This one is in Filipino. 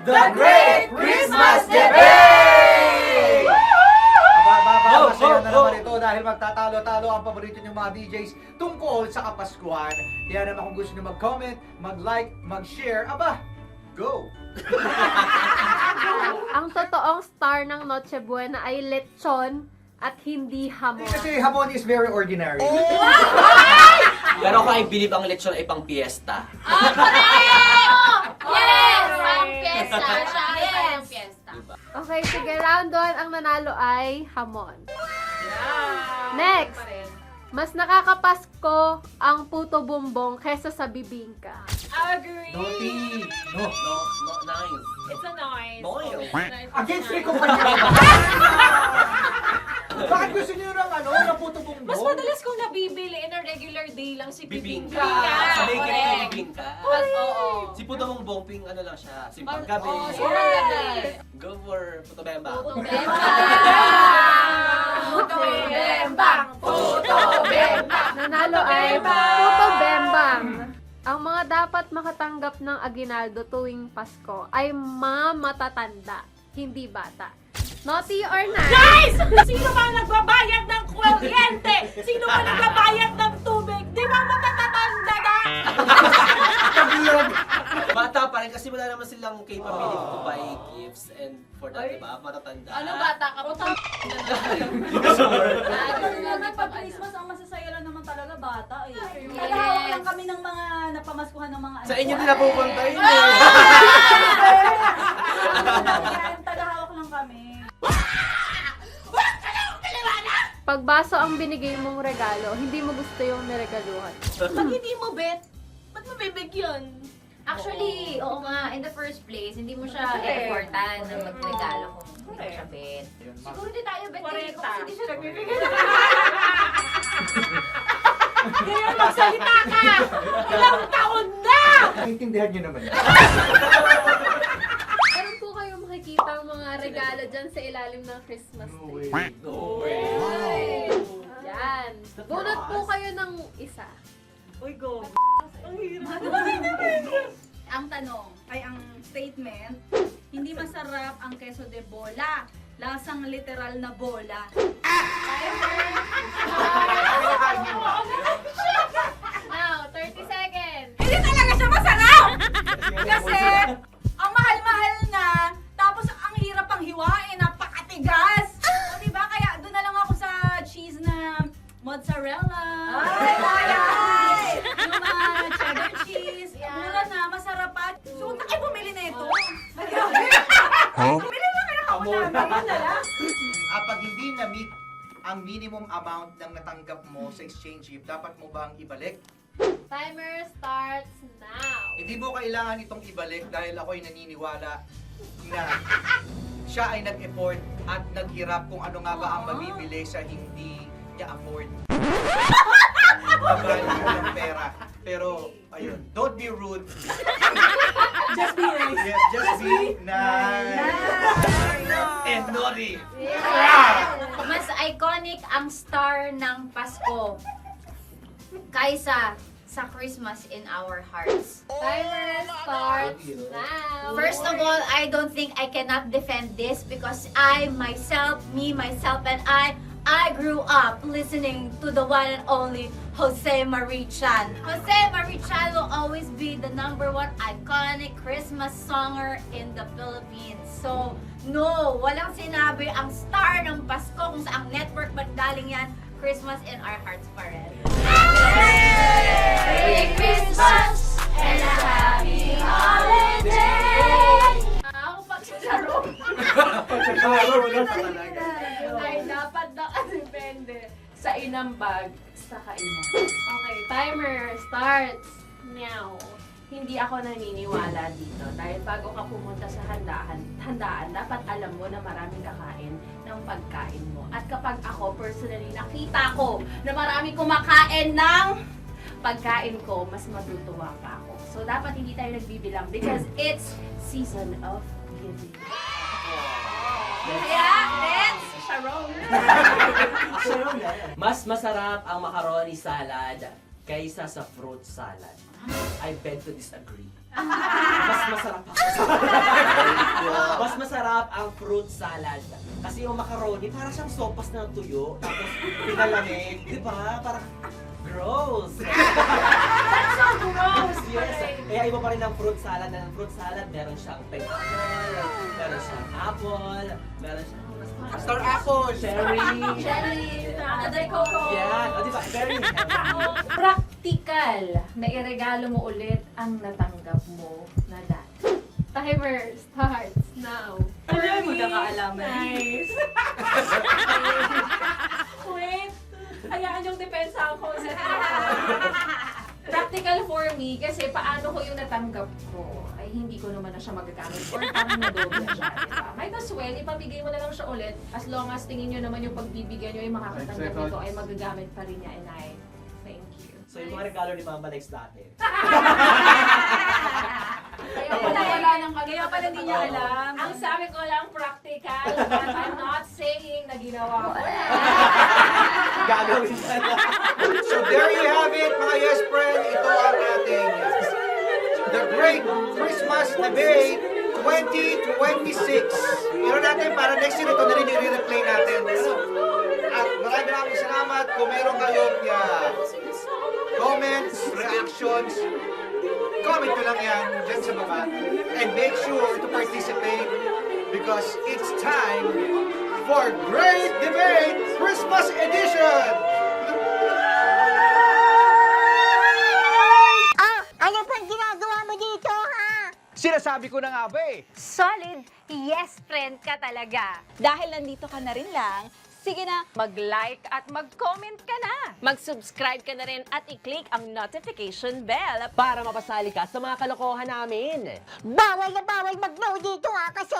The Great Christmas Debate! Masaya na naman ito dahil magtatalo-talo ang paborito niyong mga DJs tungkol sa Kapaskuhan. Kaya naman kung gusto niyo mag-comment, mag-like, mag-share, aba, go! Ang totoong star ng Noche Buena ay lechon at hindi hamon. Kasi hamon is very ordinary. Pero ako I believe ang lechon ay pang piyesta. Yes! Pang fiesta siya. Yes! Fiesta. Okay, sige, round 1 ang nanalo ay hamon. Next, mas nakakapasko ang puto bumbong kesa sa bibingka. Agree! Naughty! No. Nice. It's a noise. Noise. Against me kung kanina. Bakit gusto niyo ng puto bumbong? Mas madalas kong nabibili in a regular day lang si Bibingka. Bibingka. Sa bakery Correct. ng bibingka. Oo. Si puto mong bongping ano lang siya. Simpang Oo, gabi. sobrang gabi. Go for puto bemba. Puto bembang! Puto bembang! Nanalo ay puto bembang. Ang mga dapat makatanggap ng aginaldo tuwing Pasko ay mga matatanda, hindi bata. Naughty or nice? Guys! Sino ba nagbabayad ng kuryente? Sino ba nagbabayad ng tubig? Di ba matatatanda na? Bata pa rin kasi wala naman silang capability to buy gifts and for that, diba? Matatanda. Ano bata ka? Puto Pag-Christmas, ang masasaya lang naman talaga bata eh. Tagahawak lang kami ng mga napamaskuhan ng mga Sa inyo din napupunta yun Tagahawak lang kami. Pag baso ang binigay mong regalo, hindi mo gusto yung niregaluhan. Pag hindi mo bet, ba't mo bibigyan? Actually, oo nga, in the first place, hindi mo siya e-effortan na magregalo kung hindi mo siya bet. Siguro hindi tayo bet eh, kasi hindi siya nagbibigay. Ngayon magsalita ka! Ilang taon na! Naintindihan niyo naman. Meron po kayo makikita ang mga regalo dyan sa ilalim ng Christmas No tree. way. No way. Yan. Bunot po kayo ng isa. Uy, go. Ang tanong ay ang statement, hindi masarap ang queso de bola. Lasang literal na bola. Now, 30 seconds. Hindi talaga siya masarap! Kasi, ang mahal-mahal na, tapos ang hirap ang hiwain, napakatigas! O diba, kaya doon na lang ako sa cheese na mozzarella. Yung mga cheddar cheese. Mura na, masarap pa. So, huwag na kayo bumili na ito. Bumili na kayo ako namin. Yun na lang. Pag hindi na-meet ang minimum amount ng natanggap mo sa exchange gift, dapat mo bang ibalik? Timer starts now. Hindi mo kailangan itong ibalik dahil ako'y naniniwala na siya ay nag-effort at naghirap kung ano nga ba ang mabibili sa hindi niya afford. Mahal ng pera. Pero, ayun, don't be rude. Just be nice. Yes, just be nice. And naughty. Mas iconic ang star ng Pasko kaysa sa Christmas in our hearts. Timer starts now. First of all, I don't think I cannot defend this because I myself, and I grew up listening to the one and only Jose Marichan. Jose Marichan will always be the #1 iconic Christmas songer in the Philippines. So, no, walang sinabi ang star ng Pasko kung saang network ba't galing yan. Christmas in our hearts pa rin. Merry Christmas and a happy holiday! Ako pagsasaro ay dapat nakadepende sa inambag sa kainan. Okay, timer starts now. Hindi ako naniniwala dito dahil bago ka pumunta sa handaan, dapat alam mo na maraming kakain ng pagkain mo. At kapag ako personally nakita ko na maraming kumakain ng pagkain ko, mas matutuwa pa ako. So dapat hindi tayo nagbibilang because it's season of giving. Kaya, let's Sharon. Mas masarap ang macaroni salad kaysa sa fruit salad. I beg to disagree. Mas masarap ang Mas masarap ang fruit salad. Kasi yung macaroni, parang siyang sopas na tuyo. Tapos pinalamig. Di ba? Parang gross. That's so gross! Yes. Okay. Kaya iba pa rin ang fruit salad. Ang fruit salad, meron siyang pineapple, meron siyang apple, meron siyang Star Apple! cherry. Cherry, Aday Coco. Yan. O, di ba? Very healthy. Practical na iregalo mo ulit ang natanggap mo na dati. Timer starts now. Alam mo na kaalaman. Nice. Wait, hayaan yung depensa ako sa Practical for me kasi paano ko yung natanggap ko ay hindi ko naman na siya magagamit or parang nadobla siya, diba? Might as well, ipamigay mo na lang siya ulit as long as tingin nyo naman yung pagbibigyan nyo ay makakatanggap nito ay magagamit pa rin niya and I thank you. So yung mga regalo ni Mama Lex dati. Kaya pala hindi niya alam. Ang sabi ko lang practical, but I'm not saying na ginawa ko na. Gagawin siya na. So there you have it, mga yes friend. Ito ang ating The Great Christmas Debate 2026. Meron natin para next year ito na rin i-replay natin. At maraming salamat kung meron kayong comments, reactions. Comment nyo lang yan dyan sa baba. And make sure to participate because it's time for Great Debate Christmas Edition! Ano pang ginagawa mo dito, ha? Sinasabi ko na nga ba eh. Solid yes friend ka talaga. Dahil nandito ka na rin lang, sige na, Mag-like at mag-comment ka na. Mag-subscribe ka na rin at i-click ang notification bell para mapasali ka sa mga kalokohan namin. Bawal na bawal mag-no dito, ha? Kasi